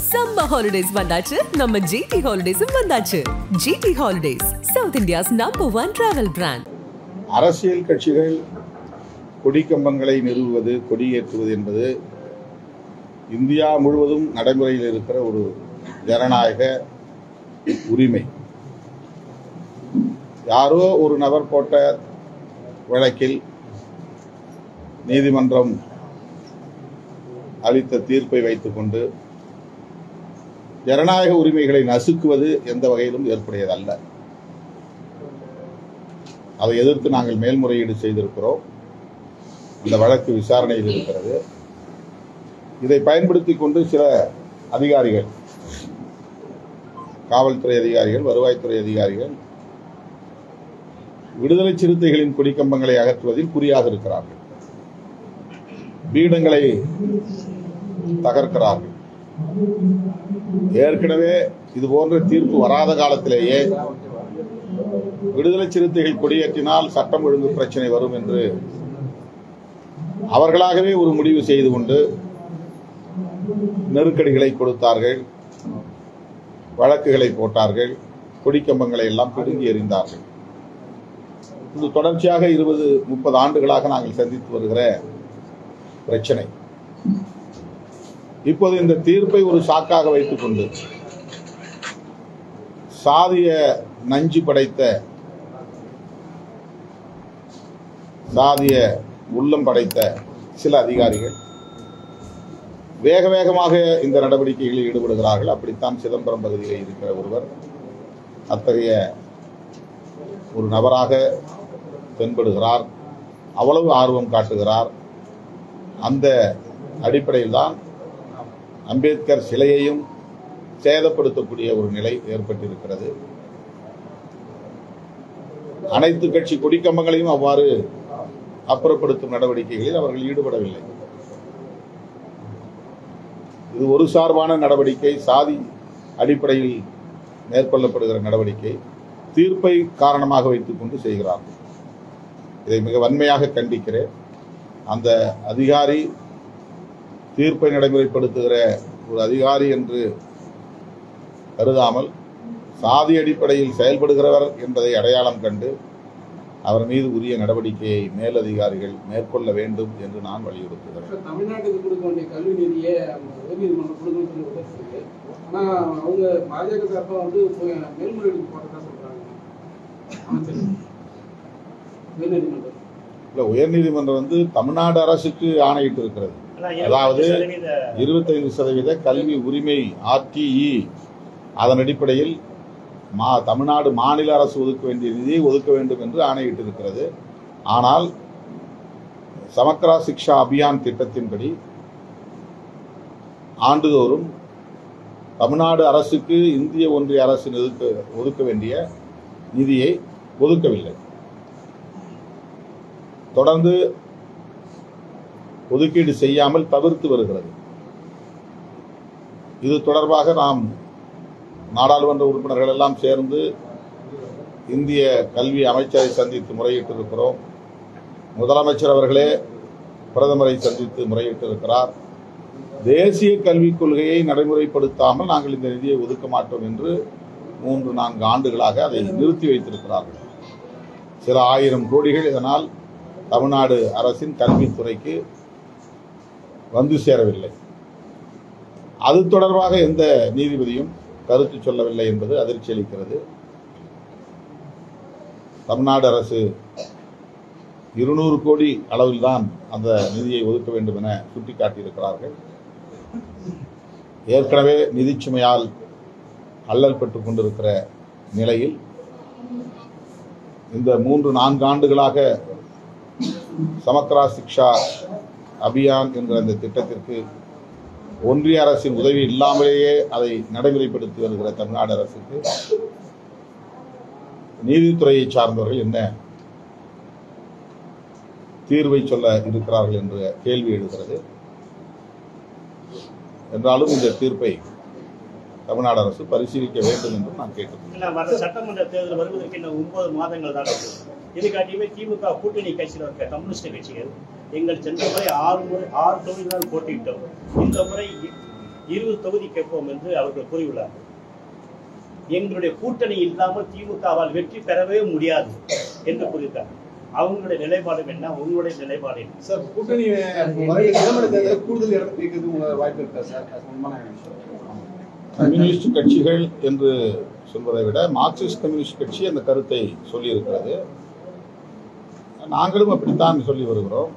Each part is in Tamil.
Summer holidays வந்தாச்சு நம்ம GT Holidays வந்தாச்சு. GT Holidays, South India's #1 travel brand. அரசியல் கட்சிகள் கொடிக்கம்பங்களை நிறுவுவது, கொடியேற்றுவது என்பது இந்தியா முழுவதும் நடைமுறையில் இருக்கிற ஒரு ஜனநாயக உரிமை. யாரோ ஒரு நபர் போட்ட வழக்கில் நீதிமன்றம் அளித்த தீர்ப்பை வைத்துக்கொண்டு ஜனநாயக உரிமைகளை நசுக்குவது எந்த வகையிலும் ஏற்புடையதல்ல. அதை எதிர்த்து நாங்கள் மேல்முறையீடு செய்திருக்கிறோம். அந்த வழக்கு விசாரணையில் இருக்கிறது. இதை பயன்படுத்தி கொண்டு சில அதிகாரிகள், காவல்துறை அதிகாரிகள், வருவாய்த்துறை அதிகாரிகள் விடுதலை சிறுத்தைகளின் கொடிக்கம்பங்களை அகற்றுவதில் குறியாக இருக்கிறார்கள். பீடங்களை தகர்க்கிறார்கள். ஏற்கனவே இது போன்ற தீர்ப்பு வராத காலத்திலேயே விடுதலை சிறுத்தைகள் கொடியேற்றினால் சட்டம் ஒழுங்கு பிரச்சனை வரும் என்று அவர்களாகவே ஒரு முடிவு செய்து கொண்டு நெருக்கடிகளை கொடுத்தார்கள், வழக்குகளை போட்டார்கள், கொடிக்கம்பங்களை எல்லாம் பிடுங்கி எறிந்தார்கள். இது தொடர்ச்சியாக 20-30 ஆண்டுகளாக நாங்கள் சந்தித்து வருகிற பிரச்சனை. இப்போது இந்த தீர்ப்பை ஒரு சாக்காக வைத்துக் கொண்டு சாதிய நஞ்சு படைத்த, சாதிய உள்ளம் படைத்த சில அதிகாரிகள் வேக வேகமாக இந்த நடவடிக்கைகளில் ஈடுபடுகிறார்கள். அப்படித்தான் சிதம்பரம் பகுதியில் இருக்கிற ஒருவர் அத்தகைய ஒரு நபராக தென்படுகிறார். அவ்வளவு ஆர்வம் காட்டுகிறார். அந்த அடிப்படையில் தான் அம்பேத்கர் சிலையையும் சேதப்படுத்தக்கூடிய ஒரு நிலை ஏற்பட்டிருக்கிறது. அனைத்து கட்சி கொடிக்கம்பங்களையும் அவ்வாறு அப்புறப்படுத்தும் நடவடிக்கைகளில் அவர்கள் ஈடுபடவில்லை. இது ஒரு சார்பான நடவடிக்கை, சாதி அடிப்படையில் மேற்கொள்ளப்படுகிற நடவடிக்கை. தீர்ப்பை காரணமாக வைத்துக் கொண்டு செய்கிறார்கள். இதை மிக வன்மையாக கண்டிக்கிறேன். அந்த அதிகாரி தீர்ப்பை நடைமுறைப்படுத்துகிற ஒரு அதிகாரி என்று கருதாமல் சாதி அடிப்படையில் செயல்படுகிறவர் என்பதை அடையாளம் கண்டு அவர் மீது உரிய நடவடிக்கையை மேலதிகாரிகள் மேற்கொள்ள வேண்டும் என்று நான் வலியுறுத்துகிறேன். தமிழ்நாட்டுக்கு கொடுக்க வேண்டிய கல்வி நிதியை உயர்நீதிமன்றம் கொடுக்கணும்னு சொல்லி, ஆனால் அவங்க பாஜக சார்பாக வந்து மேல்முறையீடு போட்டதா சொல்றாங்க. உயர்நீதிமன்றம் இல்லை, உயர்நீதிமன்றம் வந்து தமிழ்நாடு அரசுக்கு ஆணையிட்டு இருக்கிறது. அதாவது 25% கல்வி உரிமை RTE, அதன் அடிப்படையில் தமிழ்நாடு மாநில அரசு ஒதுக்க வேண்டிய நிதியை ஒதுக்க வேண்டும் என்று ஆணையிட்டு இருக்கிறது. ஆனால் சமக்ரா சிக்ஷா அபியான் திட்டத்தின்படி ஆண்டுதோறும் தமிழ்நாடு அரசுக்கு இந்திய ஒன்றிய அரசு ஒதுக்க வேண்டிய நிதியை ஒதுக்கவில்லை. தொடர்ந்து ஒதுக்கீடு செய்யாமல் தவிர்த்து வருகிறது. இது தொடர்பாக நாம் நாடாளுமன்ற உறுப்பினர்கள் எல்லாம் சேர்ந்து இந்திய கல்வி அமைச்சரை சந்தித்து முறையிட்டிருக்கிறோம். முதலமைச்சர் அவர்களே பிரதமரை சந்தித்து முறையிட்டிருக்கிறார். தேசிய கல்விக் கொள்கையை நடைமுறைப்படுத்தாமல் நாங்கள் இந்த நிதியை ஒதுக்க மாட்டோம் என்று 3-4 ஆண்டுகளாக அதை நிறுத்தி வைத்திருக்கிறார்கள். சில 1000 கோடிகள் இதனால் தமிழ்நாடு அரசின் கல்வித்துறைக்கு வந்து சேரவில்லை. அது தொடர்பாக எந்த நீதிபதியும் கருத்து சொல்லவில்லை என்பது அதிர்ச்சி அளிக்கிறது. தமிழ்நாடு அரசு 200 கோடி அளவில் தான் அந்த நிதியை ஒதுக்க வேண்டும் என சுட்டிக்காட்டியிருக்கிறார்கள். ஏற்கனவே நிதிச்சுமையால் அல்லல் பெற்றுக் கொண்டிருக்கிற நிலையில் இந்த 3-4 ஆண்டுகளாக சமக்ரா சிக்ஷா அபியான் என்ற அந்த திட்டத்திற்கு ஒன்றிய அரசின் உதவி இல்லாமலேயே அதை நடைமுறைப்படுத்தி வருகிற தமிழ்நாடு அரசுக்கு நீதித்துறையை சார்ந்தவர்கள் என்ன தீர்வை சொல்ல இருக்கிறார்கள் என்ற கேள்வி எழுகிறது. என்றாலும் இந்த தீர்ப்பை தமிழ்நாடு அரசு பரிசீலிக்க வேண்டும் என்று நான் கேட்டுக்கொண்டேன். சட்டமன்ற தேர்தல் வருவதற்கு இன்னும் 9 மாதங்கள் தான். இதுக்காட்டியுமே திமுக கூட்டணி கட்சியில் இருக்க கம்யூனிஸ்ட் கட்சிகள் எங்கள் சென்ற முறை 6 தொகுதிகள் போட்டியிட்டோம். இந்த முறை 20 தொகுதி கேட்போம் என்று அவர்கள் கூறியுள்ளார்கள். எங்களுடைய கூட்டணி இல்லாமல் திமுகவால் வெற்றி பெறவே முடியாது என்று கூறியிருக்காங்க. அவங்களுடைய நிலைப்பாடு என்ன, உங்களுடைய நிலைப்பாடு என்ன சார்? கூட்டணி கூடுதல் இடம் கேட்கறது வாய்ப்பு இருக்கா சார்? கம்யூனிஸ்ட் கட்சிகள் என்று சொல்வதை விட மார்க்சிஸ்ட் கம்யூனிஸ்ட் கட்சி அந்த கருத்தை சொல்லியிருக்கிறது. நாங்களும் அப்படித்தான் சொல்லி வருகிறோம்.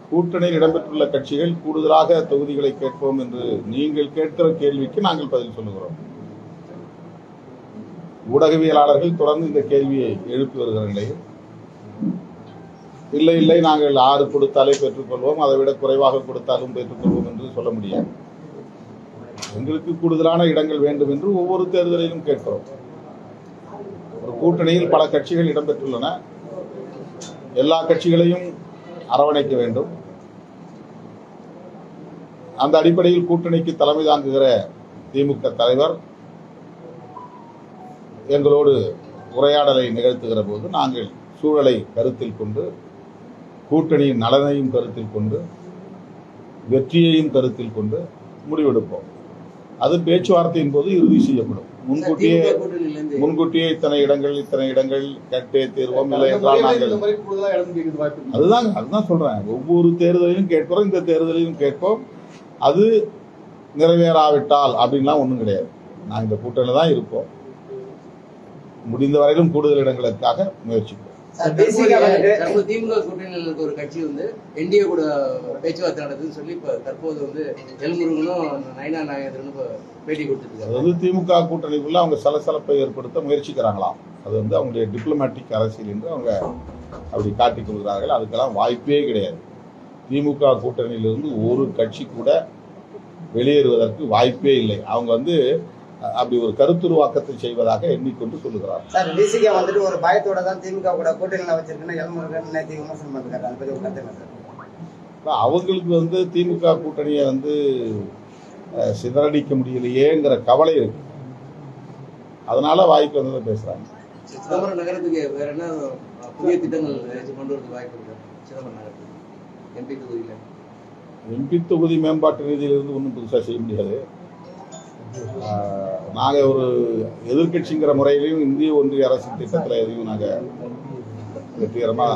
கூட்டணியில் இடம்பெற்றுள்ள கட்சிகள் கூடுதலாக தொகுதிகளை கேட்போம் என்று நீங்கள் கேட்கிற கேள்விக்கு நாங்கள் பதில் சொல்லுகிறோம். ஊடகவியலாளர்கள் தொடர்ந்து இந்த கேள்வியை எழுப்பி வருகிற நிலையில் இல்லை நாங்கள் 6 கொடுத்தாலே பெற்றுக்கொள்வோம், அதை விட குறைவாக கொடுத்தாலும் பெற்றுக்கொள்வோம் என்று சொல்ல முடியாது. எங்களுக்கு கூடுதலான இடங்கள் வேண்டும் என்று ஒவ்வொரு தேர்தலிலும் கேட்கிறோம். ஒரு கூட்டணியில் பல கட்சிகள் இடம்பெற்றுள்ளன. எல்லா கட்சிகளையும் அரவணைக்க வேண்டும். அந்த அடிப்படையில் கூட்டணிக்கு தலைமை தாங்குகிற திமுக தலைவர் எங்களோடு உரையாடலை நிகழ்த்துகிற போது நாங்கள் சூழலை கருத்தில் கொண்டு, கூட்டணியின் நலனையும் கருத்தில் கொண்டு, வெற்றியையும் கருத்தில் கொண்டு முடிவெடுப்போம். அது பேச்சுவார்த்தையின் போது இறுதி செய்யப்படும். முன்கூட்டியே இத்தனை இடங்கள் கேட்டே தீர்வோம் இல்லை என்றால் நாங்கள் அதுதான் சொல்றேன். ஒவ்வொரு தேர்தலையும் கேட்கிறோம், இந்த தேர்தலையும் கேட்போம். அது நிறைவேறாவிட்டால் அப்படின்லாம் ஒன்றும் கிடையாது. நான் இந்த கூட்டணியில் தான் இருப்போம். முடிந்த வரையிலும் கூடுதல் இடங்களுக்காக முயற்சிப்போம். திமுக கூட்டணியில் ஒரு கட்சி என்டிஏ கூட பேச்சுவார்த்தை நடக்குதுன்னு சொல்லி இப்ப தற்போது எல்முருகனும் நயனா நாகேந்திரனும் பேட்டி கொடுத்துருக்காங்க. அதாவது திமுக கூட்டணிக்குள்ள அவங்க சலசலப்பை ஏற்படுத்த முயற்சிக்கிறாங்களாம். அது அவங்களுடைய டிப்ளமேட்டிக் அரசியல் என்று அவங்க அப்படி காட்டிக் கொள்கிறார்கள். அதுக்கெல்லாம் வாய்ப்பே கிடையாது. திமுக கூட்டணியிலிருந்து ஒரு கட்சி கூட வெளியேறுவதற்கு வாய்ப்பே இல்லை. அவங்க அப்படி ஒரு கருத்துருவாக்கத்தை செய்வதாக எண்ணிக்கொண்டு சொல்லுகிறார். சார், விசிகா ஒரு பயத்தோட தான் திமுக கூட கூட்டணியில வச்சிருக்குன்னு எல்முருகன் நேற்று விமர்சனம் பண்ணிருக்காரு. அதை பத்தி கருத்து சார்? அவங்களுக்கு திமுக கூட்டணியை சிதறடிக்க முடியலையேங்கிற கவலை இருக்கு. அதனால வாய்ப்பு வந்ததை பேசுறாங்க. சிதம்பரம் நகரத்துக்கு வேற என்ன புதிய திட்டங்கள் கொண்டு வரது வாய்ப்பு இருக்கு? சிதம்பரம் நகரத்துக்கு எம்பி தொகுதி மேம்பாட்டு நிதியிலிருந்து ஒன்றும் புதுசாக செய்ய முடியாது. நாங்கள் ஒரு எதிர்கட்சிங்கிற முறையிலையும் இந்திய ஒன்றிய அரசு திட்டத்தில் எதையும் நாங்கள் வெற்றிகரமாக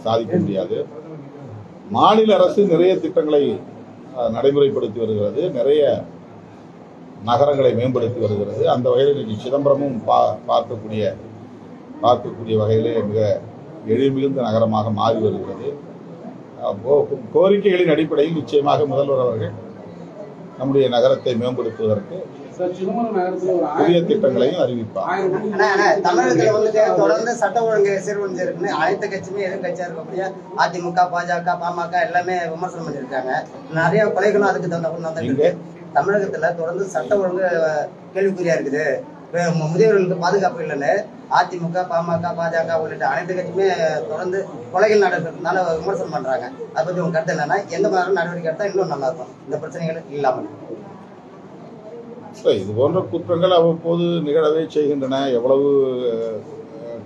சாதிக்க முடியாது. மாநில அரசு நிறைய திட்டங்களை நடைமுறைப்படுத்தி வருகிறது, நிறைய நகரங்களை மேம்படுத்தி வருகிறது. அந்த வகையில் இன்னைக்கு சிதம்பரமும் பார்க்கக்கூடிய வகையிலே மிக எழில்மிகுந்த நகரமாக மாறி வருகிறது. கோரிக்கைகளின் அடிப்படையில் நிச்சயமாக முதல்வர் அவர்கள் நம்முடைய நகரத்தை மேம்படுத்துவதற்கு புதிய திட்டங்களையும் அறிவிப்பார். தமிழகத்துல தொடர்ந்து சட்ட ஒழுங்கு சீர்குலைஞ்சிருக்குன்னு அனைத்து கட்சியுமே எதிர்கட்சியா இருக்கக்கூடிய அதிமுக, பாஜக, பாமக எல்லாமே விமர்சனம் பண்ணிருக்காங்க. நிறைய கொலைகளும் அதுக்கு தகுந்த தமிழகத்துல தொடர்ந்து சட்ட ஒழுங்கு கேள்விக்குறியா இருக்குது. முதியவர்களுக்கு பாதுகாப்பு இல்லைன்னு அதிமுக, பாமக, பாஜக உள்ளிட்ட அனைத்து கட்சியுமே தொடர்ந்து கொலைகள் நடக்கிறதுனால விமர்சனம் பண்றாங்க. அதை பத்தி உங்க கருத்து என்னன்னா, எந்த மாதிரி நடவடிக்கை எடுத்தா இன்னும் நல்லா இருக்கும் இந்த பிரச்சனைகள் இல்லாமல்? இது போன்ற குற்றங்கள் அவ்வப்போது நிகழவே செய்கின்றன. எவ்வளவு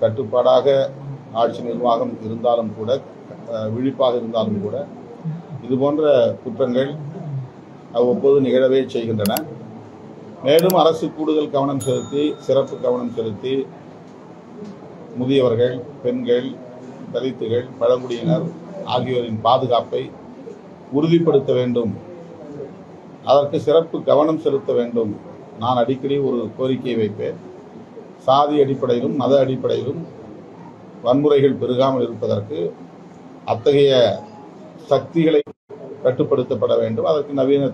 கட்டுப்பாடாக ஆட்சி நிர்வாகம் இருந்தாலும் கூட, விழிப்பாக இருந்தாலும் கூட, இது போன்ற குற்றங்கள் அவ்வப்போது நிகழவே செய்கின்றன. மேலும் அரசு கூடுதல் கவனம் செலுத்தி, சிறப்பு கவனம் செலுத்தி முதியவர்கள், பெண்கள், தலித்துகள், பழங்குடியினர் ஆகியோரின் பாதுகாப்பை உறுதிப்படுத்த வேண்டும். அதற்கு சிறப்பு கவனம் செலுத்த வேண்டும். நான் அடிக்கடி ஒரு கோரிக்கை வைப்பேன். சாதி அடிப்படையிலும் மத அடிப்படையிலும் வன்முறைகள் பெருகாமல் இருப்பதற்கு அத்தகைய சக்திகளை கட்டுப்படுத்தப்பட வேண்டும். அதற்கு நவீன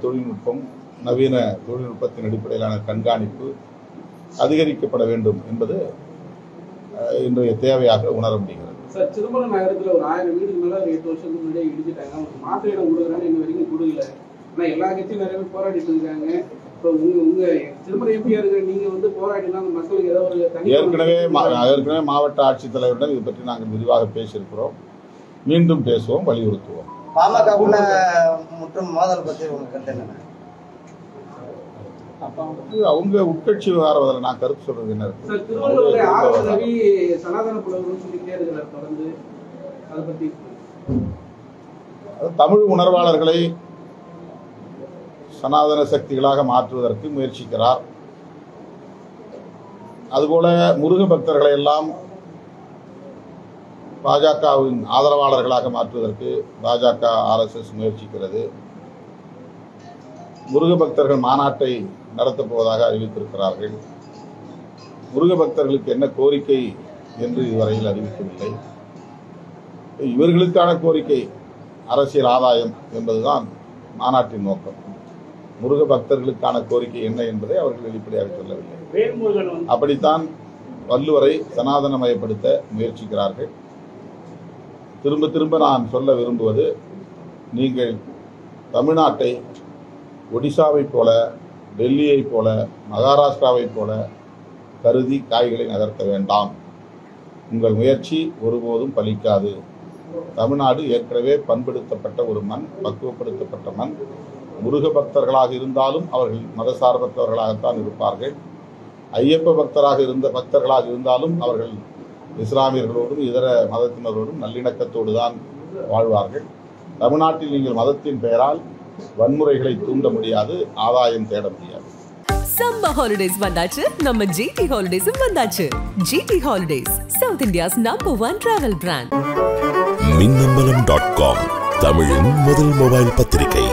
தொழில்நுட்பத்தின் அடிப்படையிலான கண்காணிப்பு அதிகரிக்கப்பட வேண்டும் என்பது இன்றைய தேவையாக உணர முடிகிறது. சார், சிதம்பரம் நகரத்தில் ஒரு 1000 வீடுக்கு மேலே 8 வருஷத்துக்கு முன்னாடியே இடிச்சிட்டாங்க. அவங்க மாற்று இடம் கொடுக்குறாங்க, இன்ன வரைக்கும் கொடுக்கல. ஆனால் எல்லா கட்சியும் நிறைய பேர் போராடிட்டு இருக்காங்க. இப்போ உங்க சிதம்பரம் எம்பியா இருக்கிற நீங்க போராடினா அந்த மக்களுக்கு ஏதாவது ஒரு ஏற்கனவே மாவட்ட ஆட்சித்தலைவரிடம் இது பற்றி நாங்கள் விரிவாக பேசியிருக்கிறோம். மீண்டும் பேசுவோம், வலியுறுத்துவோம். பாமக மற்றும் மோதல் பற்றி உங்களுக்கு கருத்து என்ன? அவங்க உட்கட்சி விவகாரம், நான் கருத்து சொல்றது என்ன இருக்கு? தமிழ் உணர்வாளர்களை சனாதன சக்திகளாக மாற்றுவதற்கு முயற்சிக்கிறார். அதுபோல முருக பக்தர்களை எல்லாம் பாஜகவின் ஆதரவாளர்களாக மாற்றுவதற்கு பாஜக RSS முயற்சிக்கிறது. முருக பக்தர்கள் மாநாட்டை நடத்தப் போவதாக அறிவித்திருக்கிறார்கள். முருக பக்தர்களுக்கு என்ன கோரிக்கை என்று இதுவரையில் அறிவிக்கவில்லை. இவர்களுக்கான கோரிக்கை அரசியல் ஆதாயம் என்பதுதான் மாநாட்டின் நோக்கம். முருக பக்தர்களுக்கான கோரிக்கை என்ன என்பதை அவர்கள் வெளிப்படையாக சொல்லவில்லை. அப்படித்தான் வள்ளுவரை சனாதனமயப்படுத்த முயற்சிக்கிறார்கள். திரும்ப திரும்ப நான் சொல்ல விரும்புவது, நீங்கள் தமிழ்நாட்டை ஒடிசாவைப் போல, டெல்லியைப் போல, மகாராஷ்டிராவைப் போல கருதி காய்களை நகர்த்த வேண்டாம். உங்கள் முயற்சி ஒருபோதும் பலிக்காது. தமிழ்நாடு ஏற்கனவே பண்படுத்தப்பட்ட ஒரு மண், பக்குவப்படுத்தப்பட்ட மண். முருக பக்தர்களாக இருந்தாலும் அவர்கள் மதசார்பற்றவர்களாகத்தான் இருப்பார்கள். ஐயப்ப பக்தர்களாக இருந்தாலும் அவர்கள் இஸ்லாமியர்களோடும் இதர மதத்தினரோடும் நல்லிணக்கத்தோடு தான் வாழ்வார்கள். தமிழ்நாட்டில் நீங்கள் மதத்தின் பெயரால் வன்முறைகளை தூண்ட முடியாது, ஆதாயம் தேட முடியாது. சம்மர் ஹாலிடேஸ் வந்தாச்சு, நம்ம ஜிடி ஹாலிடேஸும் வந்தாச்சு. GT holidays, South India's #1 travel brand. மின்னம்பலம்.com, தமிழின் முதல் மொபைல் பத்திரிகை.